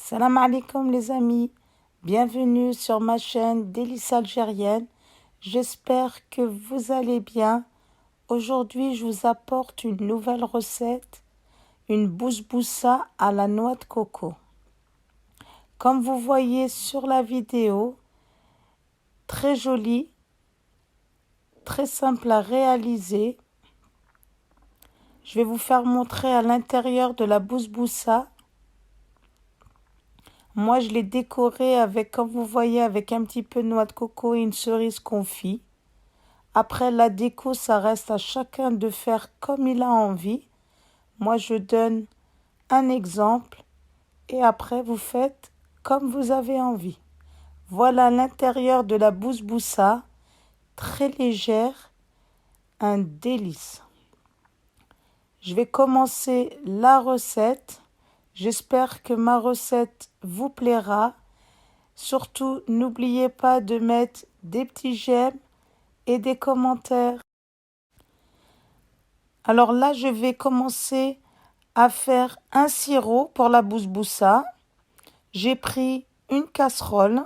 Salam alaikum les amis, bienvenue sur ma chaîne Délices Algériennes. J'espère que vous allez bien. Aujourd'hui, je vous apporte une nouvelle recette, une bousboussa à la noix de coco. Comme vous voyez sur la vidéo, très jolie, très simple à réaliser. Je vais vous faire montrer à l'intérieur de la bousboussa. Moi, je l'ai décoré avec, comme vous voyez, avec un petit peu de noix de coco et une cerise confit. Après, la déco, ça reste à chacun de faire comme il a envie. Moi, je donne un exemple et après, vous faites comme vous avez envie. Voilà l'intérieur de la bousboussa, très légère, un délice. Je vais commencer la recette. J'espère que ma recette vous plaira. Surtout, n'oubliez pas de mettre des petits j'aime et des commentaires. Alors là, je vais commencer à faire un sirop pour la bousboussa. J'ai pris une casserole.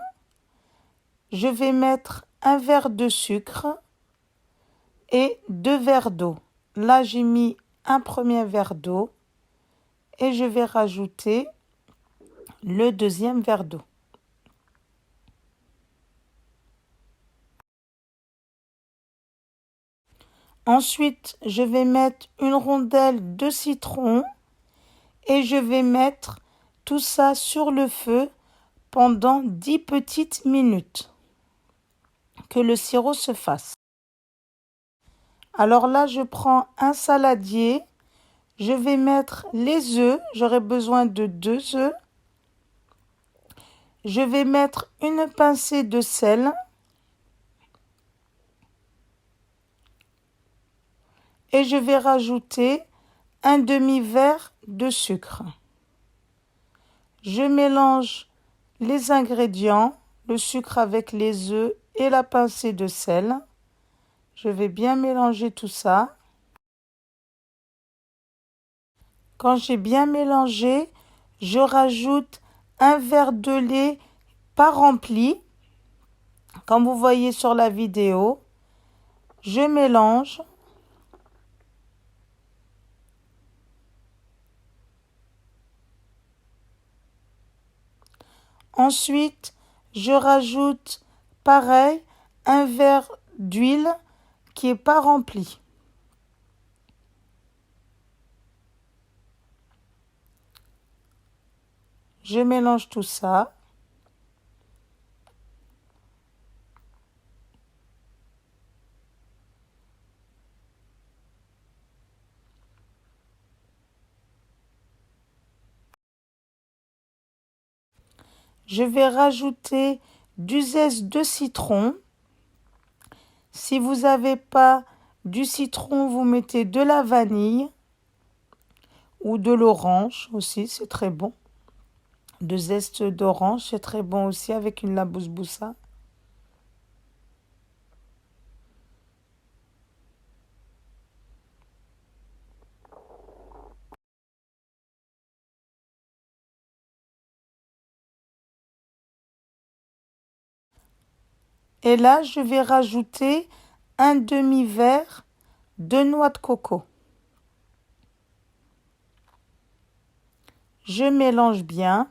Je vais mettre un verre de sucre et 2 verres d'eau. Là, j'ai mis un premier verre d'eau et je vais rajouter le deuxième verre d'eau. Ensuite, je vais mettre une rondelle de citron et je vais mettre tout ça sur le feu pendant 10 petites minutes, que le sirop se fasse. Alors là, je prends un saladier, je vais mettre les œufs, j'aurai besoin de 2 œufs. Je vais mettre une pincée de sel et je vais rajouter un demi-verre de sucre. Je mélange les ingrédients, le sucre avec les œufs et la pincée de sel. Je vais bien mélanger tout ça. Quand j'ai bien mélangé, je rajoute un verre de lait pas rempli, comme vous voyez sur la vidéo. Je mélange. Ensuite, je rajoute pareil un verre d'huile qui n'est pas rempli. Je mélange tout ça. Je vais rajouter du zeste de citron. Si vous n'avez pas du citron, vous mettez de la vanille ou de l'orange aussi, c'est très bon. De zeste d'orange, c'est très bon aussi avec une la bousboussa. Et là, je vais rajouter un demi-verre de noix de coco. Je mélange bien.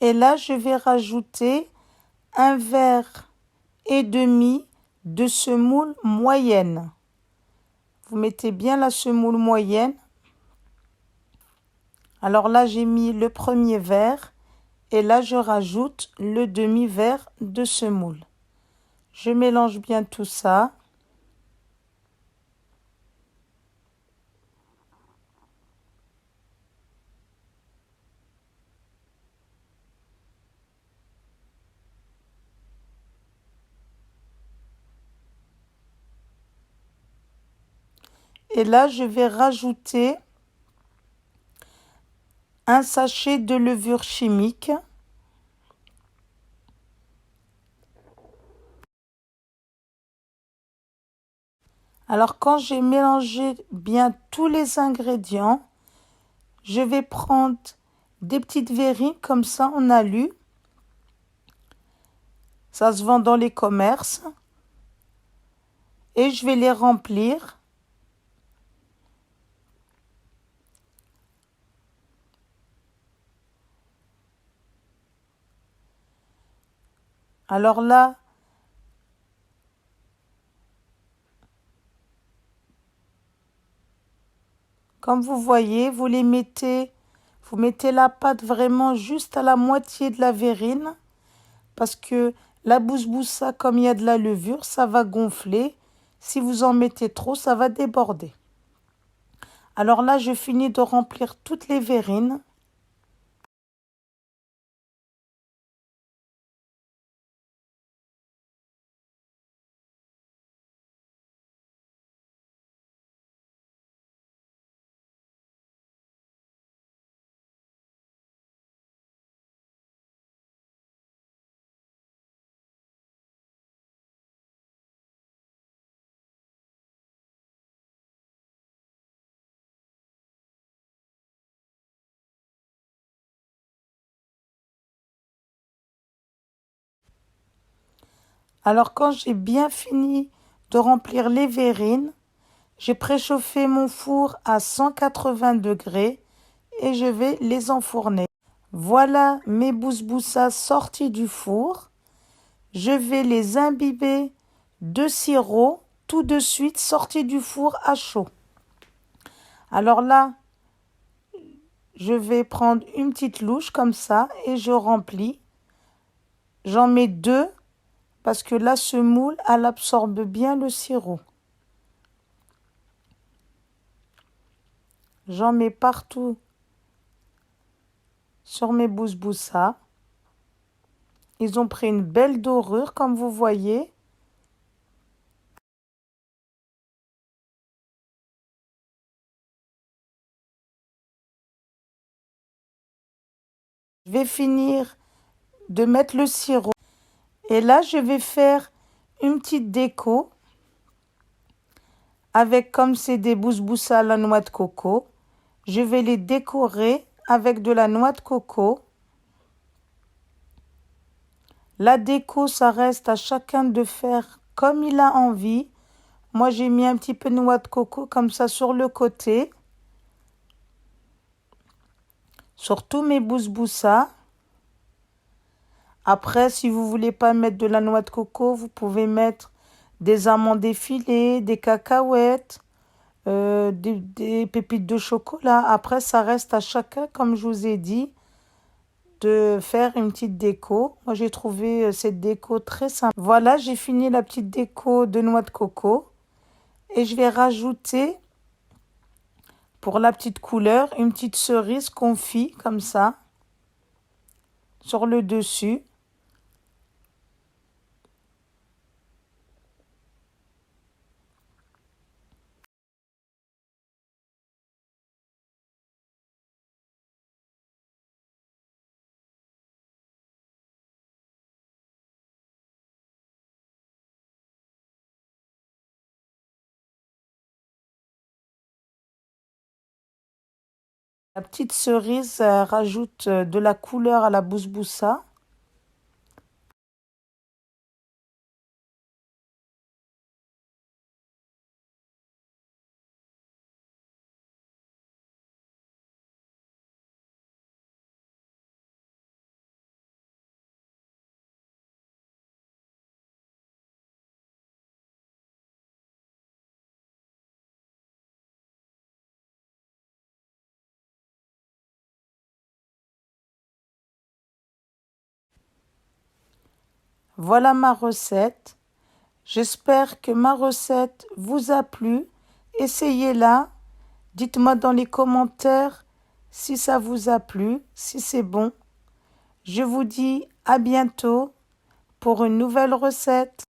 Et là, je vais rajouter un verre et demi de semoule moyenne. Vous mettez bien la semoule moyenne. Alors là, j'ai mis le premier verre et là, je rajoute le demi-verre de semoule. Je mélange bien tout ça. Et là, je vais rajouter un sachet de levure chimique. Alors quand j'ai mélangé bien tous les ingrédients, je vais prendre des petites verrines comme ça en alu. Ça se vend dans les commerces. Et je vais les remplir. Alors là, comme vous voyez, vous mettez la pâte vraiment juste à la moitié de la verrine parce que la bousboussa, comme il y a de la levure, ça va gonfler. Si vous en mettez trop, ça va déborder. Alors là, je finis de remplir toutes les verrines. Alors quand j'ai bien fini de remplir les verrines, j'ai préchauffé mon four à 180 degrés et je vais les enfourner. Voilà mes bousboussas sortis du four. Je vais les imbiber de sirop tout de suite sortis du four à chaud. Alors là, je vais prendre une petite louche comme ça et je remplis. J'en mets deux parce que la semoule, elle absorbe bien le sirop. J'en mets partout sur mes bousboussas. Ils ont pris une belle dorure comme vous voyez. Je vais finir de mettre le sirop. Et là, je vais faire une petite déco avec, comme c'est des bousboussas à la noix de coco, je vais les décorer avec de la noix de coco. La déco, ça reste à chacun de faire comme il a envie. Moi, j'ai mis un petit peu de noix de coco comme ça sur le côté, sur tous mes bousboussas. Après, si vous voulez pas mettre de la noix de coco, vous pouvez mettre des amandes effilées, des cacahuètes, des pépites de chocolat. Après, ça reste à chacun, comme je vous ai dit, de faire une petite déco. Moi, j'ai trouvé cette déco très sympa. Voilà, j'ai fini la petite déco de noix de coco. Et je vais rajouter, pour la petite couleur, une petite cerise confit, comme ça, sur le dessus. La petite cerise rajoute de la couleur à la bousboussa. Voilà ma recette. J'espère que ma recette vous a plu. Essayez-la. Dites-moi dans les commentaires si ça vous a plu, si c'est bon. Je vous dis à bientôt pour une nouvelle recette.